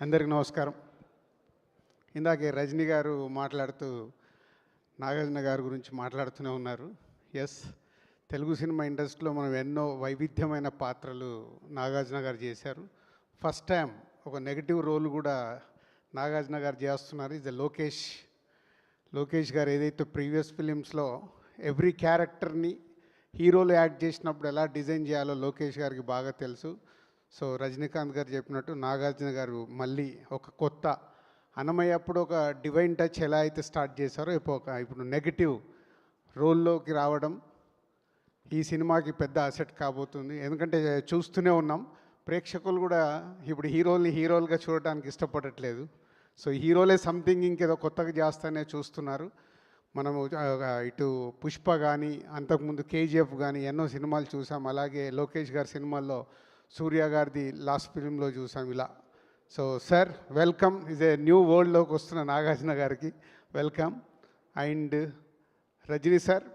అందరికీ నమస్కారం. ఇందాకే రజనీ గారు మాట్లాడుతూ నాగార్జున గారి గురించి మాట్లాడుతూనే ఉన్నారు. ఎస్, తెలుగు సినిమా ఇండస్ట్రీలో మనం ఎన్నో వైవిధ్యమైన పాత్రలు నాగార్జున గారు చేశారు. ఫస్ట్ టైం ఒక నెగిటివ్ రోల్ కూడా నాగార్జున గారు చేస్తున్నారు. ఇది లోకేష్ గారు ఏదైతే ప్రీవియస్ ఫిలిమ్స్లో ఎవ్రీ క్యారెక్టర్ని హీరోలు యాక్ట్ చేసినప్పుడు ఎలా డిజైన్ చేయాలో లోకేష్ గారికి బాగా తెలుసు. సో రజనీకాంత్ గారు చెప్పినట్టు నాగార్జున గారు మళ్ళీ ఒక కొత్త అన్నమయ్య అప్పుడు ఒక డివైన్ టచ్ ఎలా అయితే స్టార్ట్ చేశారో ఇప్పుడు నెగిటివ్ రోల్లోకి రావడం ఈ సినిమాకి పెద్ద అసెట్ కాబోతుంది. ఎందుకంటే చూస్తూనే ఉన్నాం, ప్రేక్షకులు కూడా ఇప్పుడు హీరోలుగా చూడటానికి ఇష్టపడట్లేదు. సో హీరోలే సంథింగ్ ఇంకేదో కొత్తగా చేస్తానే చూస్తున్నారు. మనము ఇటు పుష్ప కానీ అంతకుముందు కేజీఎఫ్ కానీ ఎన్నో సినిమాలు చూసాం. అలాగే లోకేష్ గారి సినిమాల్లో సూర్య గారిది లాస్ట్ ఫిలింలో చూసాం ఇలా. So sir welcome, is a new వరల్డ్లోకి వస్తున్న నాగార్జున గారికి వెల్కమ్. అండ్ రజనీ సార్,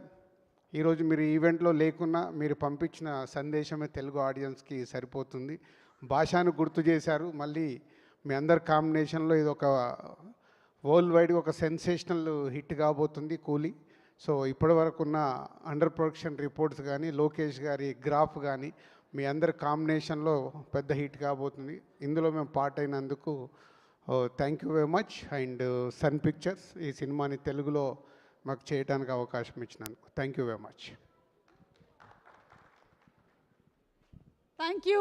ఈరోజు మీరు ఈవెంట్లో లేకున్నా మీరు పంపించిన సందేశమే తెలుగు ఆడియన్స్కి సరిపోతుంది. భాషను గుర్తు చేశారు. మళ్ళీ మీ అందరి కాంబినేషన్లో ఇది ఒక వరల్డ్ వైడ్గా ఒక సెన్సేషనల్ హిట్ కాబోతుంది కూలీ. సో ఇప్పటి వరకు ఉన్న అండర్ ప్రొడక్షన్ రిపోర్ట్స్ కానీ లోకేష్ గారి గ్రాఫ్ కానీ మీ అందరి కాంబినేషన్లో పెద్ద హిట్ కాబోతుంది. ఇందులో మేము పార్ట్ అయినందుకు thank you very much. And Sun Pictures ఈ సినిమాని తెలుగులో మాకు చేయడానికి అవకాశం ఇచ్చినందుకు thank you very much. Thank you.